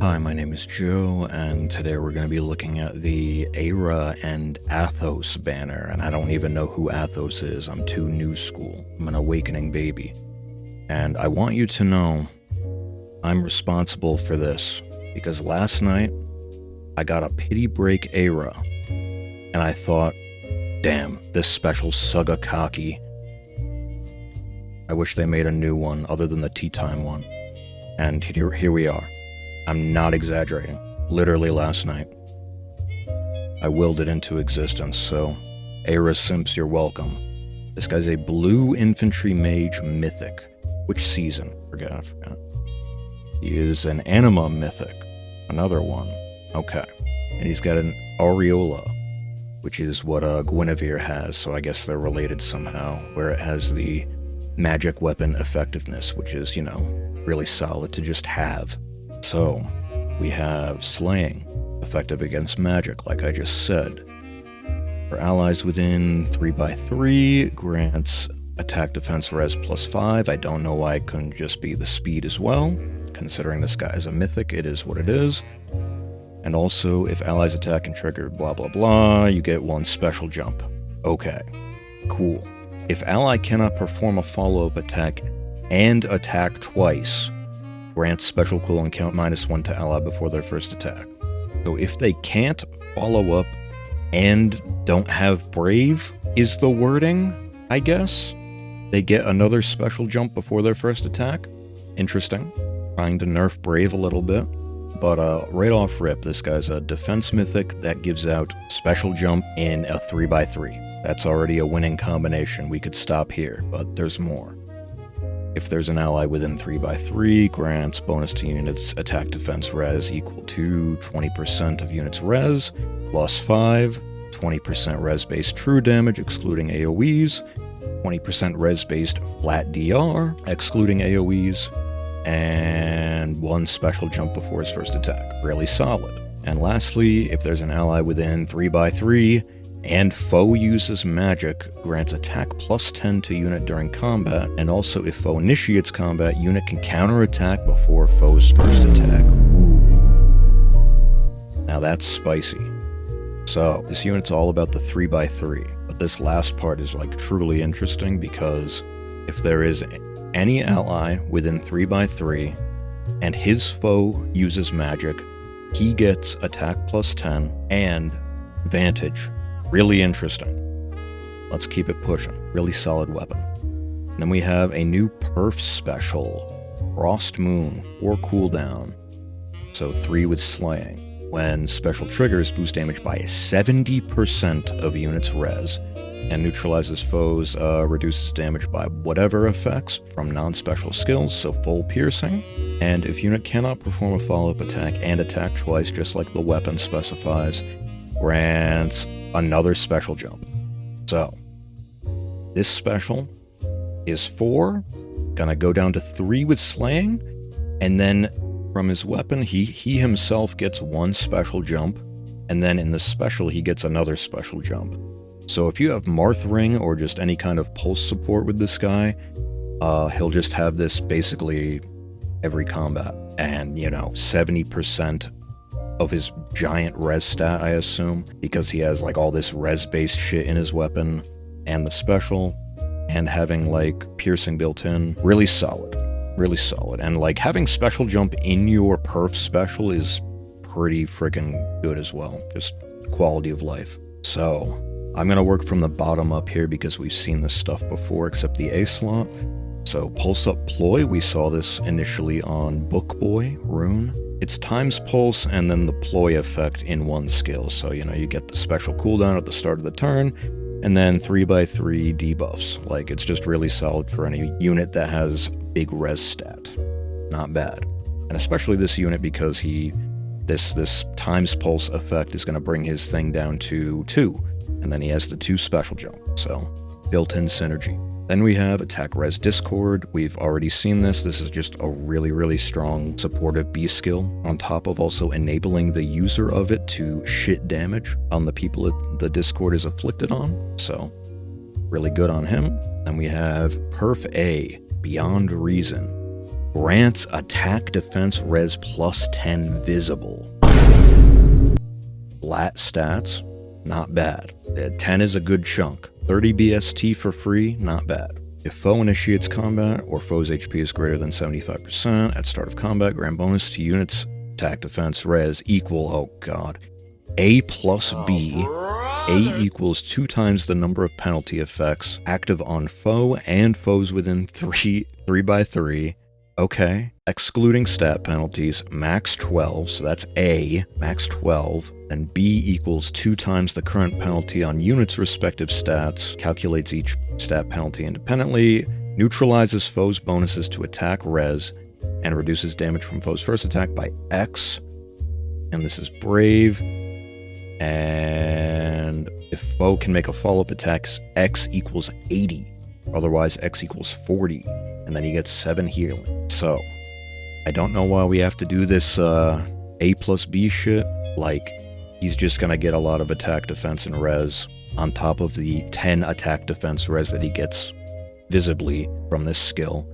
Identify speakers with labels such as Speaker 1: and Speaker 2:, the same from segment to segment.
Speaker 1: Hi, my name is Joe, and today we're going to be looking at the Ayra and Athos banner, and I don't even know who Athos is. I'm too new school. I'm an awakening baby. And I want you to know I'm responsible for this, because last night I got a pity break Ayra, and I thought, damn, this special Sugakaki. I wish they made a new one other than the tea time one. And here we are. I'm not exaggerating. Literally last night. I willed it into existence, so Ayra Simps, you're welcome. This guy's a blue infantry mage mythic. Which season? I forgot. He is an anima mythic. Another one. Okay. And he's got an aureola, which is what Guinevere has, so I guess they're related somehow, where it has the magic weapon effectiveness, which is, really solid to just have. So, we have Slaying, effective against magic, like I just said. For allies within 3x3, grants attack defense res +5. I don't know why it couldn't just be the speed as well. Considering this guy is a mythic, it is what it is. And also, if allies attack and trigger blah blah blah, you get one special jump. Okay, cool. If ally cannot perform a follow-up attack and attack twice, grants special cooldown count -1 to ally before their first attack. So if they can't follow up and don't have brave, is the wording, I guess? They get another special jump before their first attack? Interesting. Trying to nerf brave a little bit. But right off rip, this guy's a defense mythic that gives out special jump in a 3x3. That's already a winning combination. We could stop here, but there's more. If there's an ally within 3x3, grants bonus to units attack defense res equal to 20% of units res, +5, 20% res-based true damage excluding AoEs, 20% res-based flat DR excluding AoEs, and one special jump before his first attack. Really solid. And lastly, if there's an ally within 3x3, and foe uses magic, grants attack +10 to unit during combat, and also if foe initiates combat, unit can counterattack before foe's first attack. Ooh. Now that's spicy. So, this unit's all about the 3x3, but this last part is truly interesting because if there is any ally within 3x3 and his foe uses magic, he gets attack +10 and Vantage. Really interesting. Let's keep it pushing. Really solid weapon. Then we have a new perf special. Frost Moon, 4 cooldown. So 3 with Slaying. When special triggers, boost damage by 70% of units res, and neutralizes foes, reduces damage by whatever effects from non-special skills, so full piercing. And if unit cannot perform a follow-up attack and attack twice, just like the weapon specifies, grants another special jump. So, this special is 4, gonna go down to 3 with Slaying, and then from his weapon, he himself gets 1 special jump, and then in the special, he gets another special jump. So if you have Marth Ring or just any kind of pulse support with this guy, he'll just have this basically every combat, and 70% of his giant res stat, I assume, because he has all this res-based shit in his weapon, and the special, and having piercing built in. Really solid. Really solid. And having special jump in your perf special is pretty freaking good as well. Just quality of life. So, I'm gonna work from the bottom up here because we've seen this stuff before, except the A slot. So, Pulse Up Ploy, we saw this initially on Book Boy Rune. It's times pulse and then the ploy effect in one skill. So, you get the special cooldown at the start of the turn, and then 3x3 debuffs. It's just really solid for any unit that has big res stat. Not bad. And especially this unit because this times pulse effect is going to bring his thing down to 2. And then he has the 2 special jump. So, built-in synergy. Then we have Attack Res Discord. We've already seen this. This is just a really, really strong supportive B skill, on top of also enabling the user of it to shit damage on the people the Discord is afflicted on. So, really good on him. Then we have Perf A, Beyond Reason. Grants attack defense res plus 10 visible. Flat stats, not bad. 10 is a good chunk. 30 BST for free, not bad. If foe initiates combat or foe's HP is greater than 75% at start of combat, grant bonus to units attack defense res equal, oh god, A plus B. A equals 2 times the number of penalty effects active on foe and foes within 3 by 3. Okay. Excluding stat penalties, max 12, so that's A, max 12, and B equals 2 times the current penalty on units' respective stats, calculates each stat penalty independently, neutralizes foes' bonuses to attack res, and reduces damage from foes' first attack by X. And this is brave. And if foe can make a follow-up attack, X equals 80. Otherwise, X equals 40. And then he gets 7 healing. So, I don't know why we have to do this A plus B shit. Like, he's just gonna get a lot of attack, defense, and res on top of the 10 attack, defense, res that he gets visibly from this skill.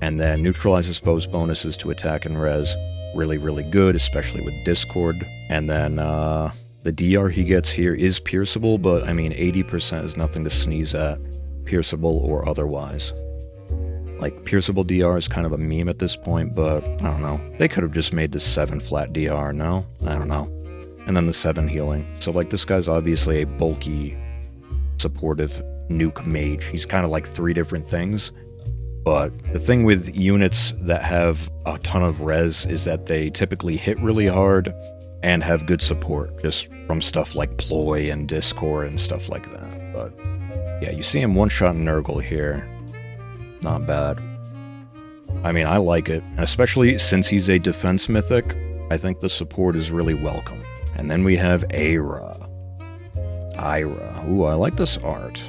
Speaker 1: And then neutralizes foes' bonuses to attack and res. Really, really good, especially with Discord. And then the DR he gets here is pierceable, but I mean 80% is nothing to sneeze at, pierceable or otherwise. Like, pierceable DR is kind of a meme at this point, but I don't know. They could have just made this 7 flat DR, no? I don't know. And then the 7 healing. So, like, this guy's obviously a bulky, supportive nuke mage. He's kind of like 3 different things. But the thing with units that have a ton of res is that they typically hit really hard and have good support, just from stuff like Ploy and Discord and stuff like that. But yeah, you see him one-shot Nurgle here. Not bad. I mean, I like it, and especially since he's a defense mythic, I think the support is really welcome. And then we have Ayra. Ooh, I like this art.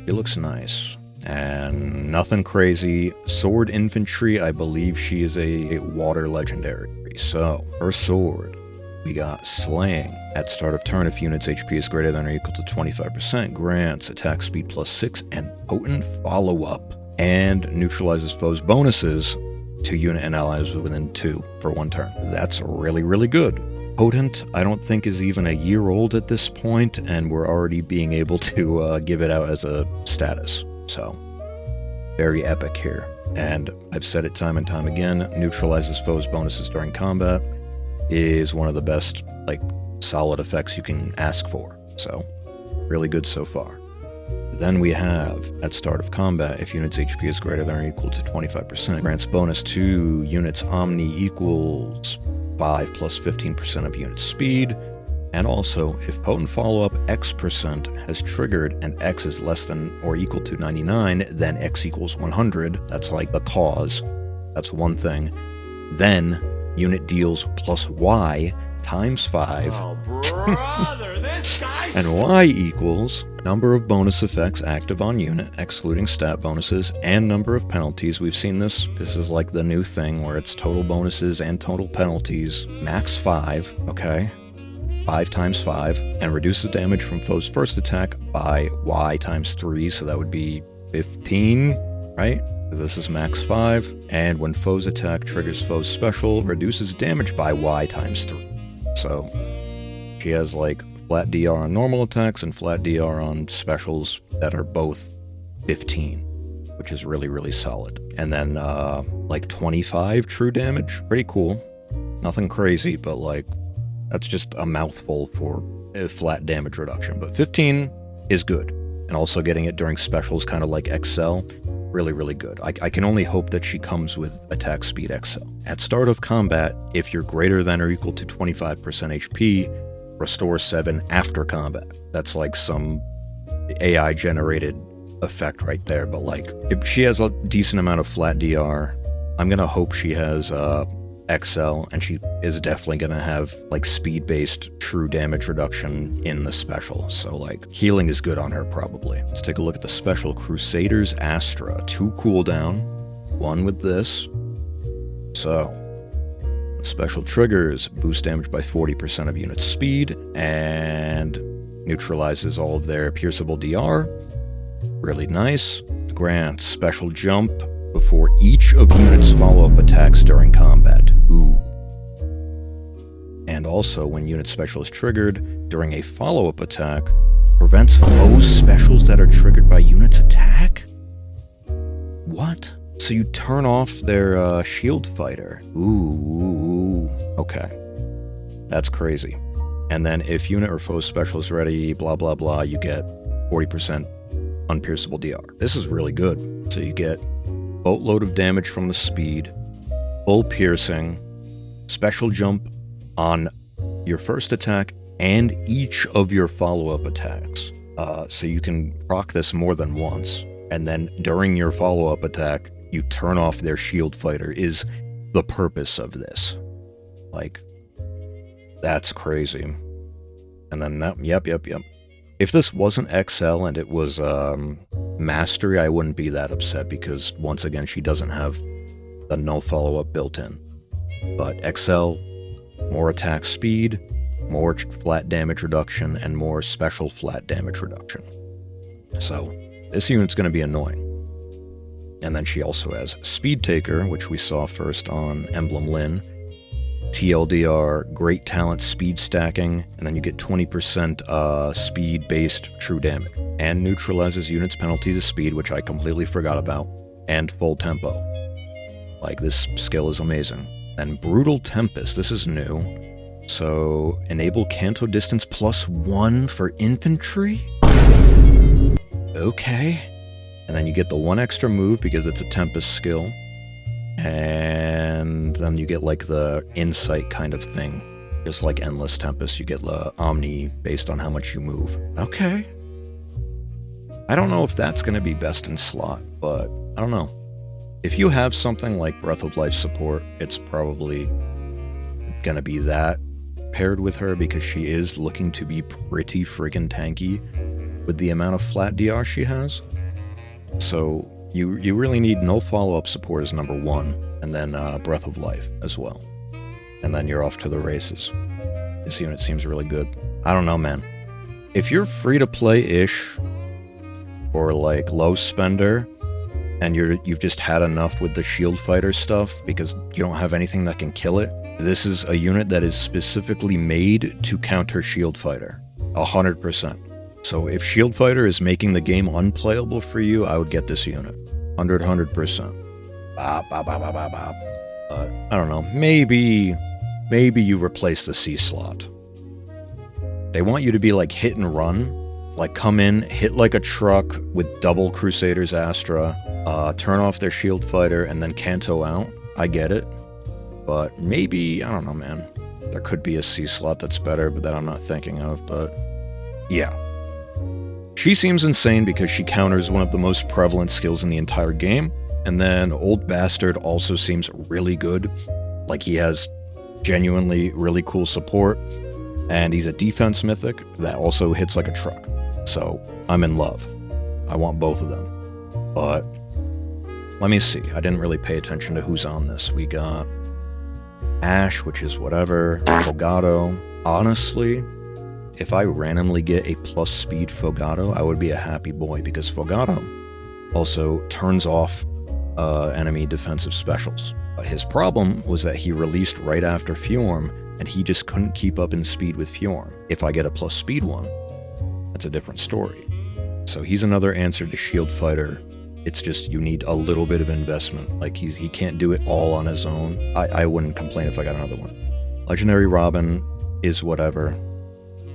Speaker 1: It looks nice. And nothing crazy. Sword infantry, I believe she is a water legendary. So, her sword. We got Slaying. At start of turn, if unit's HP is greater than or equal to 25%, grants attack speed plus 6 and potent follow-up. And neutralizes foes' bonuses to unit and allies within 2 for 1 turn. That's really, really good. Potent, I don't think is even a year old at this point, and we're already being able to give it out as a status. So, very epic here. And I've said it time and time again, neutralizes foes' bonuses during combat is one of the best, like, solid effects you can ask for. So, really good so far. Then we have, at start of combat, if unit's HP is greater than or equal to 25%, grants bonus to units Omni equals 5 plus 15% of unit speed. And also, if potent follow-up X% has triggered and X is less than or equal to 99, then X equals 100. That's like the cause. That's one thing. Then, unit deals plus Y times 5.
Speaker 2: Oh, brother, this guy's...
Speaker 1: And Y equals number of bonus effects active on unit, excluding stat bonuses, and number of penalties. We've seen this. This is like the new thing where it's total bonuses and total penalties. Max 5, okay? 5 times 5, and reduces damage from foe's first attack by Y times 3, so that would be 15, right? This is max 5, and when foe's attack triggers foe's special, reduces damage by Y times 3. So, she has like flat DR on normal attacks and flat DR on specials that are both 15, which is really, really solid. And then, like 25 true damage, pretty cool. Nothing crazy, but like, that's just a mouthful for a flat damage reduction. But 15 is good. And also getting it during specials, kind of like XL, really, really good. I can only hope that she comes with attack speed XL. At start of combat, if you're greater than or equal to 25% HP, restore 7 after combat. That's like some AI generated effect right there. But like, if she has a decent amount of flat DR, I'm gonna hope she has XL, and she is definitely gonna have like speed-based true damage reduction in the special. So like, healing is good on her probably. Let's take a look at the special. Crusaders Astra, 2 cooldown, 1 with this. So, special triggers, boost damage by 40% of unit speed, and neutralizes all of their pierceable DR. Really nice. Grants special jump before each of unit's follow-up attacks during combat. Ooh. And also, when unit special is triggered during a follow-up attack, prevents foes' specials that are triggered by unit's attack? What? So you turn off their shield fighter. Ooh. Okay. That's crazy. And then if unit or foe special is ready, blah blah blah, you get 40% unpierceable DR. This is really good. So you get boatload of damage from the speed, full piercing, special jump on your first attack and each of your follow-up attacks. So you can proc this more than once. And then during your follow-up attack, you turn off their shield fighter is the purpose of this. Like, that's crazy. And then that, yep. If this wasn't XL and it was Mastery, I wouldn't be that upset because, once again, she doesn't have the no follow-up built in. But XL, more attack speed, more flat damage reduction, and more special flat damage reduction. So, this unit's going to be annoying. And then she also has Speed Taker, which we saw first on Emblem Lin. TLDR, great talent speed stacking, and then you get 20% speed-based true damage. And neutralizes units' penalty to speed, which I completely forgot about, and full tempo. Like, this skill is amazing. And Brutal Tempest, this is new. So, enable Canto Distance +1 for infantry? Okay. And then you get the one extra move because it's a Tempest skill. And then you get like the insight kind of thing. Just like Endless Tempest, you get the Omni based on how much you move. Okay. I don't know if that's going to be best in slot, but I don't know. If you have something like Breath of Life support, it's probably going to be that paired with her because she is looking to be pretty friggin' tanky with the amount of flat DR she has. So you really need no follow-up support as number one, and then Breath of Life as well. And then you're off to the races. This unit seems really good. I don't know, man. If you're free to play-ish, or like low spender, and you've just had enough with the shield fighter stuff because you don't have anything that can kill it, this is a unit that is specifically made to counter shield fighter. 100%. So if shield fighter is making the game unplayable for you, I would get this unit. 100%. But I don't know. Maybe you replace the C slot. They want you to be like hit and run. Like come in, hit like a truck with double Crusaders Astra, turn off their shield fighter, and then Canto out. I get it. But maybe, I don't know, man. There could be a C slot that's better, but that I'm not thinking of. But yeah. She seems insane because she counters one of the most prevalent skills in the entire game. And then Old Bastard also seems really good. Like he has genuinely really cool support. And he's a defense mythic that also hits like a truck. So I'm in love. I want both of them. But let me see. I didn't really pay attention to who's on this. We got Ash, which is whatever. Fogado. Honestly, if I randomly get a plus speed Fogado, I would be a happy boy because Fogado also turns off enemy defensive specials. But his problem was that he released right after Fjorm, and he just couldn't keep up in speed with Fjorm. If I get a plus speed one, that's a different story. So he's another answer to shield fighter. It's just you need a little bit of investment. Like he can't do it all on his own. I wouldn't complain if I got another one. Legendary Robin is whatever.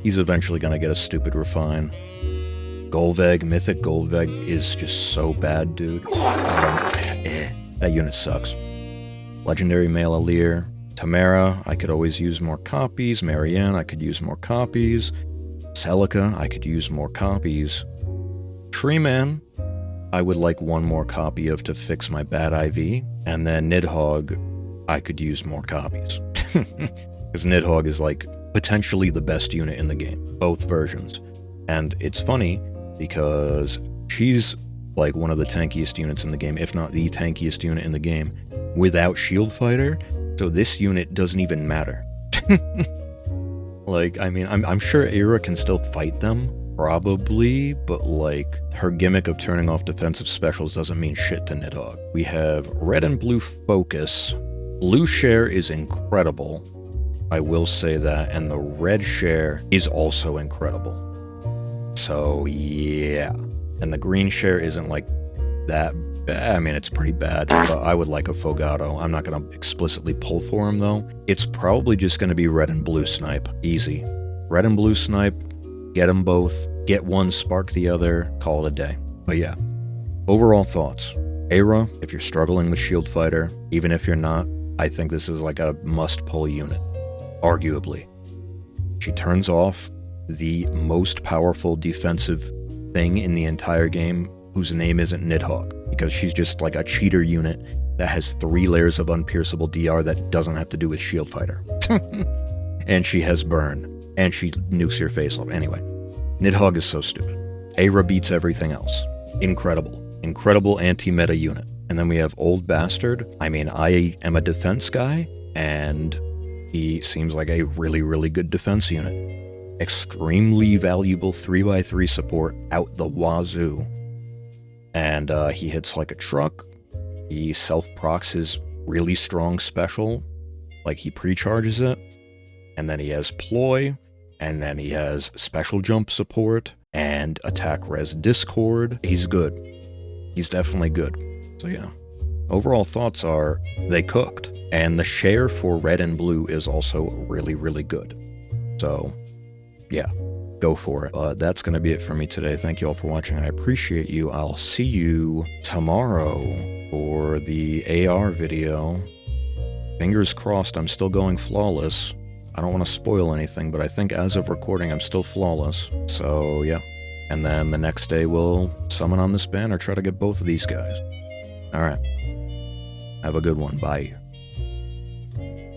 Speaker 1: He's eventually gonna get a stupid refine. Golveg, Mythic Golveg is just so bad, dude. That unit sucks. Legendary Male Alir. Tamara, I could always use more copies. Marianne, I could use more copies. Celica, I could use more copies. Treeman, I would like one more copy of to fix my bad IV. And then Nidhogg, I could use more copies. Because Nidhogg is like potentially the best unit in the game, both versions. And it's funny because she's like one of the tankiest units in the game, if not the tankiest unit in the game, without shield fighter. So this unit doesn't even matter. Like, I mean, I'm sure Ayra can still fight them, Probably, but like, her gimmick of turning off defensive specials doesn't mean shit to Nidhogg. We have red and blue focus. Blue share is incredible. I will say that, and the red share is also incredible. So, yeah. And the green share isn't like that bad. I mean, it's pretty bad, but I would like a Fogato. I'm not going to explicitly pull for him, though. It's probably just going to be red and blue snipe. Easy. Red and blue snipe, get them both, get one, spark the other, call it a day. But yeah, overall thoughts. Ayra, if you're struggling with Shield Fighter, even if you're not, I think this is like a must-pull unit. Arguably. She turns off the most powerful defensive thing in the entire game, whose name isn't Nidhogg, because she's just like a cheater unit that has 3 layers of unpierceable DR that doesn't have to do with Shield Fighter. And she has burn, and she nukes your face off. Anyway, Nidhogg is so stupid. Ayra beats everything else. Incredible. Incredible anti-meta unit. And then we have Old Bastard. I mean, I am a defense guy, and he seems like a really, really good defense unit. Extremely valuable 3x3 support out the wazoo. And he hits like a truck. He self-procs his really strong special. Like, he pre-charges it. And then he has Ploy. And then he has special jump support and attack res discord. He's good. He's definitely good. So yeah. Overall thoughts are, they cooked. And the share for red and blue is also really, really good. So, yeah. Go for it. But that's going to be it for me today. Thank you all for watching. I appreciate you. I'll see you tomorrow for the AR video. Fingers crossed I'm still going flawless. I don't want to spoil anything, but I think as of recording, I'm still flawless. So, yeah. And then the next day, we'll summon on this banner, try to get both of these guys. Alright. Have a good one. Bye.